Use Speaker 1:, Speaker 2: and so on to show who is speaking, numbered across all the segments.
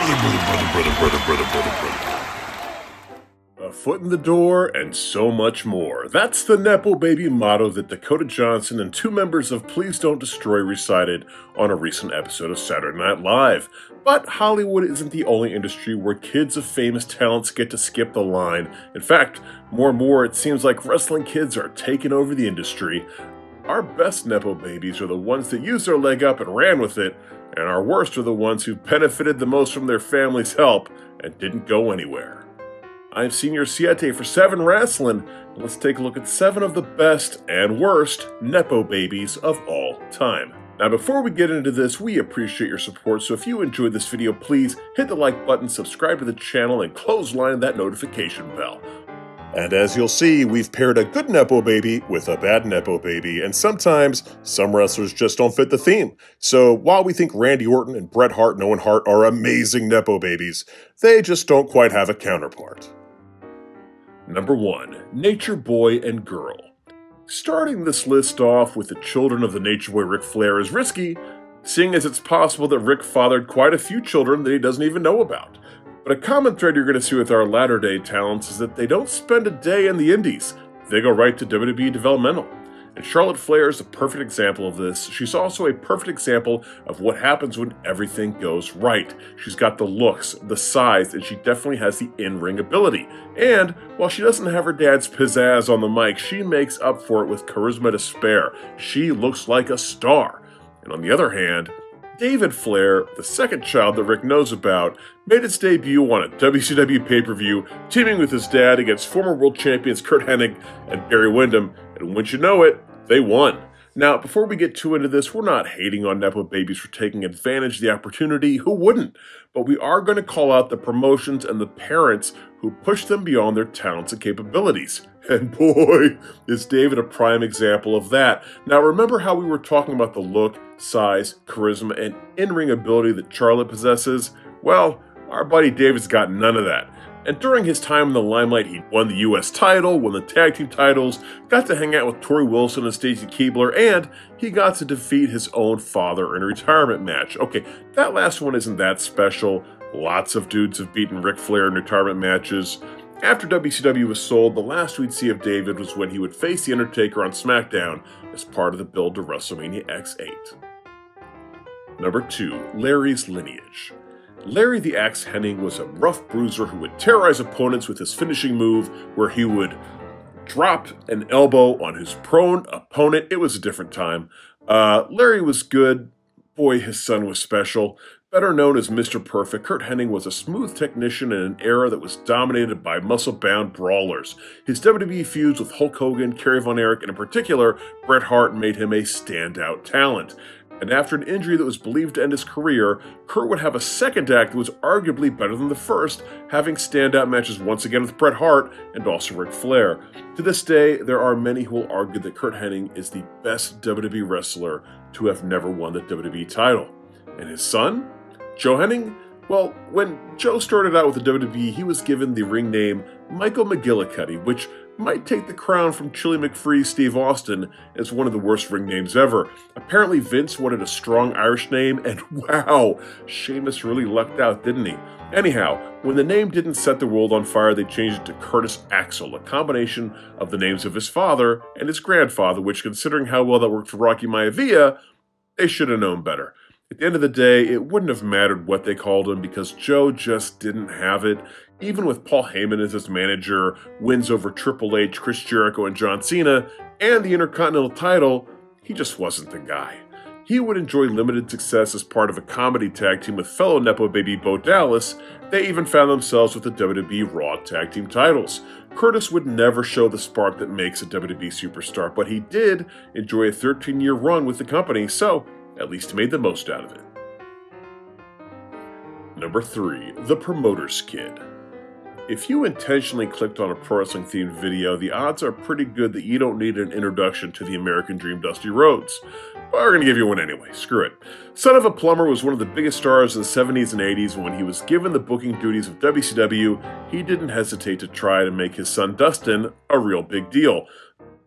Speaker 1: A foot in the door and so much more. That's the Nepo Baby motto that Dakota Johnson and two members of Please Don't Destroy recited on a recent episode of Saturday Night Live. But Hollywood isn't the only industry where kids of famous talents get to skip the line. In fact, more and more it seems like wrestling kids are taking over the industry. Our best Nepo Babies are the ones that used their leg up and ran with it, and our worst are the ones who benefited the most from their family's help and didn't go anywhere. I'm Senior Siete for 7 Wrestling, and let's take a look at 7 of the best and worst Nepo Babies of all time. Now before we get into this, we appreciate your support, so if you enjoyed this video, please hit the like button, subscribe to the channel, and clothesline that notification bell. And as you'll see, we've paired a good Nepo Baby with a bad Nepo Baby, and sometimes some wrestlers just don't fit the theme. So while we think Randy Orton and Bret Hart and Owen Hart are amazing Nepo Babies, they just don't quite have a counterpart. Number 1. Nature Boy and Girl. Starting this list off with the children of the Nature Boy Ric Flair is risky, seeing as it's possible that Rick fathered quite a few children that he doesn't even know about. But a common thread you're going to see with our latter-day talents is that they don't spend a day in the indies. They go right to WWE developmental. And Charlotte Flair is a perfect example of this. She's also a perfect example of what happens when everything goes right. She's got the looks, the size, and she definitely has the in-ring ability. And while she doesn't have her dad's pizzazz on the mic, she makes up for it with charisma to spare. She looks like a star. And on the other hand, David Flair, the second child that Rick knows about, made its debut on a WCW pay-per-view, teaming with his dad against former world champions Curt Hennig and Barry Windham, and wouldn't you know it, they won. Now, before we get too into this, we're not hating on Nepo Babies for taking advantage of the opportunity. Who wouldn't? But we are going to call out the promotions and the parents who push them beyond their talents and capabilities. And boy, is David a prime example of that. Now, remember how we were talking about the look, size, charisma, and in-ring ability that Charlotte possesses? Well, our buddy David's got none of that. And during his time in the limelight, he won the US title, won the tag team titles, got to hang out with Tori Wilson and Stacy Keibler, and he got to defeat his own father in a retirement match. Okay, that last one isn't that special. Lots of dudes have beaten Ric Flair in retirement matches. After WCW was sold, the last we'd see of David was when he would face The Undertaker on SmackDown as part of the build to WrestleMania X8. Number 2. Larry's Lineage. Larry the Axe Hennig was a rough bruiser who would terrorize opponents with his finishing move, where he would drop an elbow on his prone opponent. It was a different time. Larry was good. Boy, his son was special. Better known as Mr. Perfect, Curt Hennig was a smooth technician in an era that was dominated by muscle-bound brawlers. His WWE feuds with Hulk Hogan, Kerry Von Erich, and in particular, Bret Hart made him a standout talent. And after an injury that was believed to end his career, Curt would have a second act that was arguably better than the first, having standout matches once again with Bret Hart and also Ric Flair. To this day, there are many who will argue that Curt Hennig is the best WWE wrestler to have never won the WWE title. And his son, Joe Hennig? Well, when Joe started out with the WWE, he was given the ring name Michael McGillicuddy, which might take the crown from Chili McFree's Steve Austin as one of the worst ring names ever. Apparently Vince wanted a strong Irish name, and wow, Sheamus really lucked out, didn't he? Anyhow, when the name didn't set the world on fire, they changed it to Curtis Axel, a combination of the names of his father and his grandfather, which, considering how well that worked for Rocky Maivia, they should have known better. At the end of the day, it wouldn't have mattered what they called him because Joe just didn't have it. Even with Paul Heyman as his manager, wins over Triple H, Chris Jericho, and John Cena, and the Intercontinental title, he just wasn't the guy. He would enjoy limited success as part of a comedy tag team with fellow Nepo Baby Bo Dallas. They even found themselves with the WWE Raw tag team titles. Curtis would never show the spark that makes a WWE superstar, but he did enjoy a 13-year run with the company, so at least he made the most out of it. Number 3. The Promoter's Kid. If you intentionally clicked on a pro wrestling themed video, the odds are pretty good that you don't need an introduction to the American Dream Dusty Rhodes. But we're going to give you one anyway, screw it. Son of a Plumber was one of the biggest stars in the 70s and 80s, and when he was given the booking duties of WCW, he didn't hesitate to try to make his son Dustin a real big deal.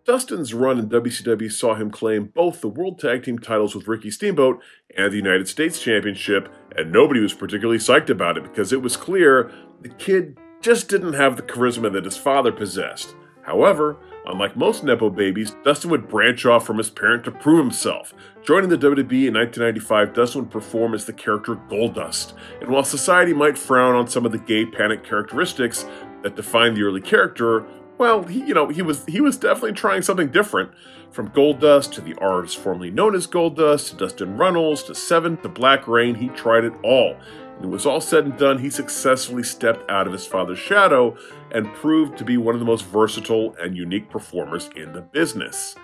Speaker 1: Dustin's run in WCW saw him claim both the World Tag Team titles with Ricky Steamboat and the United States Championship, and nobody was particularly psyched about it because it was clear the kid just didn't have the charisma that his father possessed. However, unlike most Nepo babies, Dustin would branch off from his parent to prove himself. Joining the WWE in 1995, Dustin would perform as the character Goldust, and while society might frown on some of the gay panic characteristics that defined the early character, well, he was definitely trying something different. From Goldust to the artist formerly known as Goldust, to Dustin Runnels, to Seven, to Black Reign, he tried it all. When it was all said and done, he successfully stepped out of his father's shadow and proved to be one of the most versatile and unique performers in the business.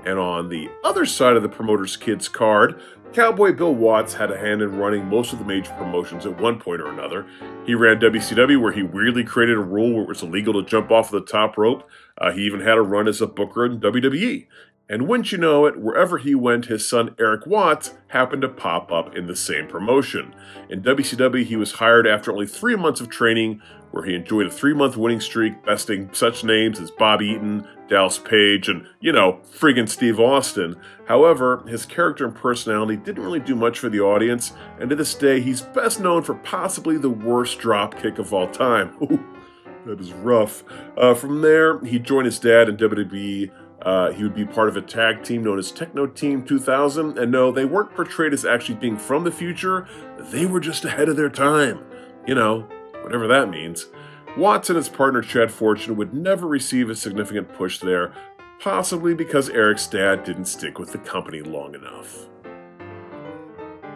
Speaker 1: And on the other side of the promoter's kid's card, Cowboy Bill Watts had a hand in running most of the major promotions at one point or another. He ran WCW, where he weirdly created a rule where it was illegal to jump off the top rope. He even had a run as a booker in WWE. And wouldn't you know it, wherever he went, his son Eric Watts happened to pop up in the same promotion. In WCW, he was hired after only 3 months of training, where he enjoyed a 3-month winning streak, besting such names as Bob Eaton, Dallas Page, and, friggin' Steve Austin. However, his character and personality didn't really do much for the audience, and to this day, he's best known for possibly the worst dropkick of all time. Ooh, that is rough. From there, he joined his dad in WWE. He would be part of a tag team known as Techno Team 2000, and no, they weren't portrayed as actually being from the future. They were just ahead of their time. Whatever that means. Watts and his partner Chad Fortune would never receive a significant push there, possibly because Eric's dad didn't stick with the company long enough.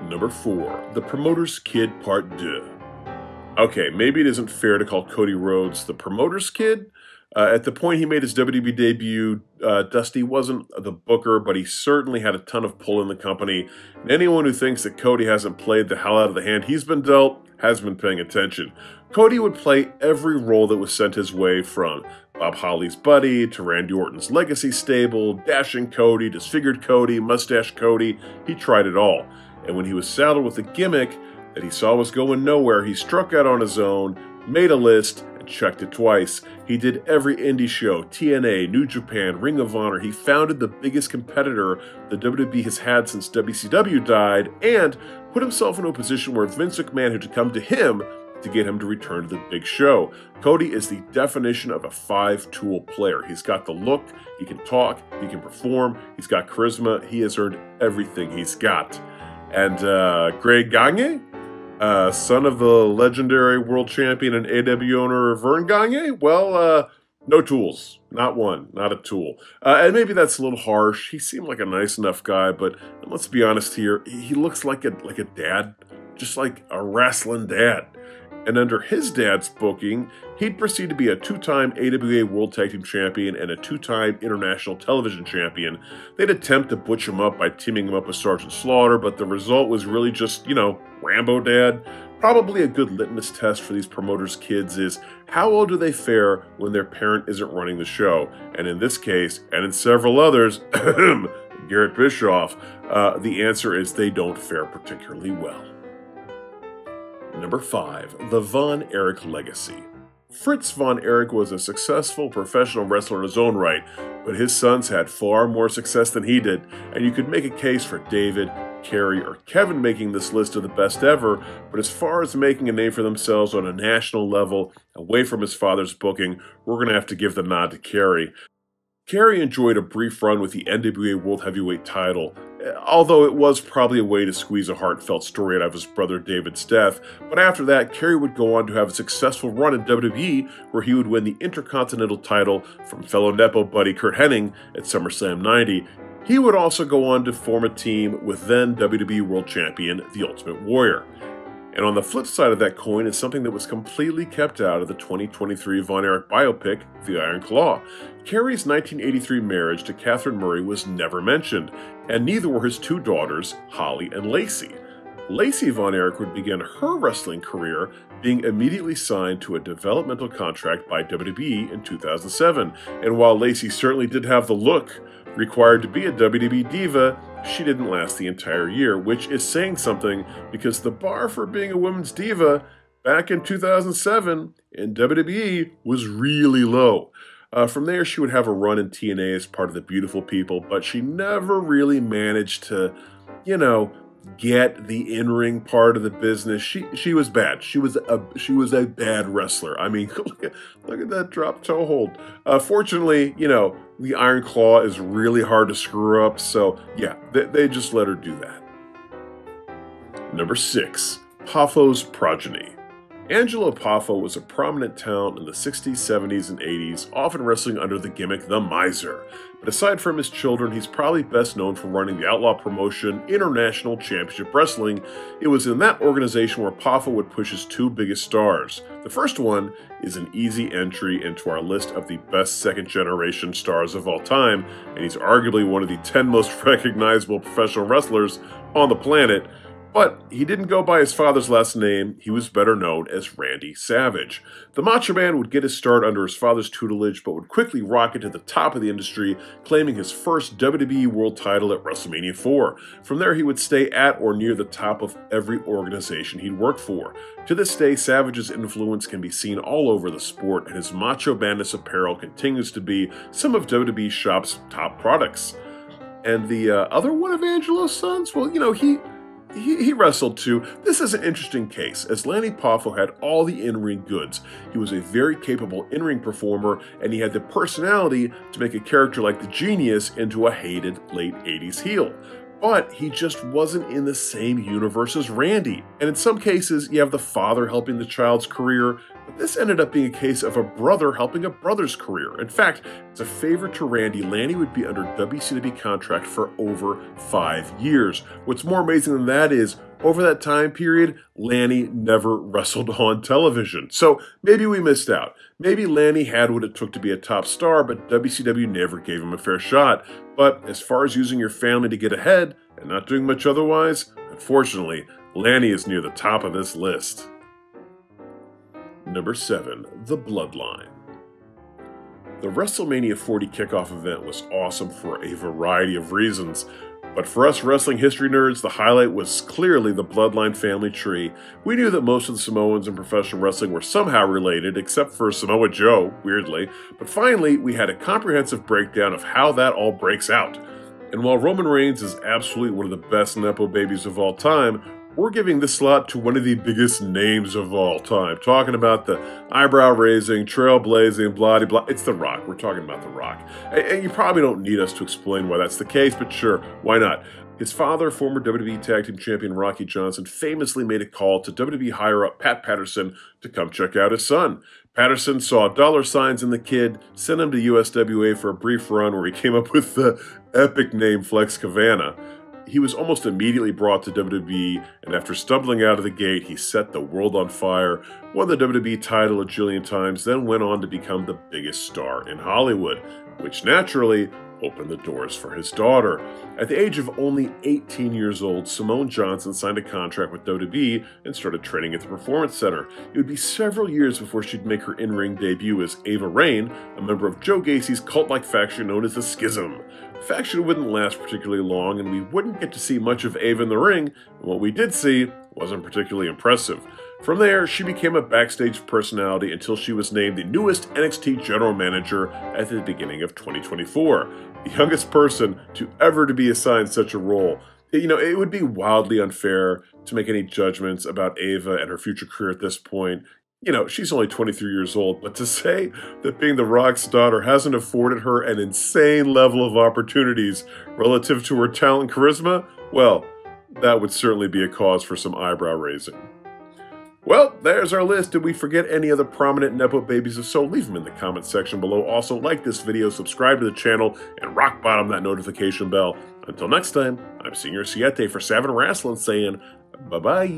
Speaker 1: Number 4, The Promoter's Kid Part 2. Okay, maybe it isn't fair to call Cody Rhodes the promoter's kid. At the point he made his WWE debut, Dusty wasn't the booker, but he certainly had a ton of pull in the company. And anyone who thinks that Cody hasn't played the hell out of the hand he's been dealt hasn't been paying attention. Cody would play every role that was sent his way, from Bob Holly's buddy to Randy Orton's legacy stable, Dashing Cody, Disfigured Cody, Mustache Cody. He tried it all. And when he was saddled with a gimmick that he saw was going nowhere, he struck out on his own, made a list, and checked it twice. He did every indie show, TNA, New Japan, Ring of Honor. He founded the biggest competitor the WWE has had since WCW died, and put himself in a position where Vince McMahon had to come to him to get him to return to the big show. Cody is the definition of a 5-tool player. He's got the look, he can talk, he can perform, he's got charisma, he has earned everything he's got. And Greg Gagne, son of the legendary world champion and AEW owner Vern Gagne, well, no tools. Not one. Not a tool. And maybe that's a little harsh. He seemed like a nice enough guy, but let's be honest here, he looks like a dad, just like a wrestling dad. And under his dad's booking, he'd proceed to be a 2-time AWA World Tag Team Champion and a 2-time International Television Champion. They'd attempt to butch him up by teaming him up with Sergeant Slaughter, but the result was really just, Rambo Dad. Probably a good litmus test for these promoters' kids is, how well do they fare when their parent isn't running the show? And in this case, and in several others, Garrett Bischoff, the answer is they don't fare particularly well. Number 5, the Von Erich legacy. Fritz Von Erich was a successful professional wrestler in his own right, but his sons had far more success than he did, and you could make a case for David, Kerry, or Kevin making this list of the best ever, but as far as making a name for themselves on a national level, away from his father's booking, we're going to have to give the nod to Kerry. Kerry enjoyed a brief run with the NWA World Heavyweight title, although it was probably a way to squeeze a heartfelt story out of his brother David's death. But after that, Kerry would go on to have a successful run in WWE, where he would win the Intercontinental title from fellow Nepo buddy Curt Hennig at SummerSlam 90. He would also go on to form a team with then WWE World Champion, The Ultimate Warrior. And on the flip side of that coin is something that was completely kept out of the 2023 Von Erich biopic, The Iron Claw. Kerry's 1983 marriage to Catherine Murray was never mentioned, and neither were his 2 daughters, Holly and Lacey. Lacey Von Erich would begin her wrestling career being immediately signed to a developmental contract by WWE in 2007, and while Lacey certainly did have the look required to be a WWE diva, she didn't last the entire year, which is saying something because the bar for being a women's diva back in 2007 in WWE was really low. From there, she would have a run in TNA as part of the Beautiful People, but she never really managed to, you know, get the in-ring part of the business. She was bad. She was a bad wrestler. I mean, look at that drop toe hold. Fortunately, you know, the Iron Claw is really hard to screw up, so yeah, they just let her do that. Number 6, Poffo's progeny. Angelo Poffo was a prominent talent in the 60s, 70s, and 80s, often wrestling under the gimmick The Miser. But aside from his children, he's probably best known for running the outlaw promotion International Championship Wrestling. It was in that organization where Poffo would push his 2 biggest stars. The first one is an easy entry into our list of the best second-generation stars of all time, and he's arguably one of the 10 most recognizable professional wrestlers on the planet. But he didn't go by his father's last name. He was better known as Randy Savage. The Macho Man would get his start under his father's tutelage, but would quickly rocket to the top of the industry, claiming his first WWE World title at WrestleMania 4. From there, he would stay at or near the top of every organization he'd worked for. To this day, Savage's influence can be seen all over the sport, and his Macho Madness apparel continues to be some of WWE Shop's top products. And the other one of Angelo's sons? Well, you know, he wrestled too. This is an interesting case, as Lanny Poffo had all the in-ring goods. He was a very capable in-ring performer, and he had the personality to make a character like the Genius into a hated late 80s heel. But he just wasn't in the same universe as Randy. And in some cases, you have the father helping the child's career, but this ended up being a case of a brother helping a brother's career. In fact, as a favor to Randy, Lanny would be under WCW contract for over 5 years. What's more amazing than that is, over that time period, Lanny never wrestled on television. So maybe we missed out. Maybe Lanny had what it took to be a top star, but WCW never gave him a fair shot. But as far as using your family to get ahead and not doing much otherwise, unfortunately, Lanny is near the top of this list. Number 7, The Bloodline. The WrestleMania 40 kickoff event was awesome for a variety of reasons. But for us wrestling history nerds, the highlight was clearly the Bloodline family tree. We knew that most of the Samoans in professional wrestling were somehow related, except for Samoa Joe, weirdly. But finally, we had a comprehensive breakdown of how that all breaks out. And while Roman Reigns is absolutely one of the best Nepo babies of all time, we're giving this slot to one of the biggest names of all time. Talking about the eyebrow-raising, trailblazing, blah-de-blah. It's The Rock. We're talking about The Rock. And you probably don't need us to explain why that's the case, but sure, why not? His father, former WWE Tag Team Champion Rocky Johnson, famously made a call to WWE higher-up Pat Patterson to come check out his son. Patterson saw dollar signs in the kid, sent him to USWA for a brief run where he came up with the epic name Flex Cavana. He was almost immediately brought to WWE, and after stumbling out of the gate, he set the world on fire, won the WWE title a jillion times, then went on to become the biggest star in Hollywood, which naturally opened the doors for his daughter. At the age of only 18 years old, Simone Johnson signed a contract with WWE and started training at the Performance Center. It would be several years before she'd make her in-ring debut as Ava Raine, a member of Joe Gacy's cult-like faction known as the Schism. The faction wouldn't last particularly long, and we wouldn't get to see much of Ava in the ring, and what we did see wasn't particularly impressive. From there, she became a backstage personality until she was named the newest NXT General Manager at the beginning of 2024. The youngest person to ever be assigned such a role. You know, it would be wildly unfair to make any judgments about Ava and her future career at this point. You know, she's only 23 years old, but to say that being The Rock's daughter hasn't afforded her an insane level of opportunities relative to her talent and charisma, well, that would certainly be a cause for some eyebrow raising. Well, there's our list. Did we forget any other prominent Nepo babies? If so, leave them in the comment section below. Also, like this video, subscribe to the channel, and rock bottom that notification bell. Until next time, I'm Senior Siete for Savin Wrestling saying bye-bye.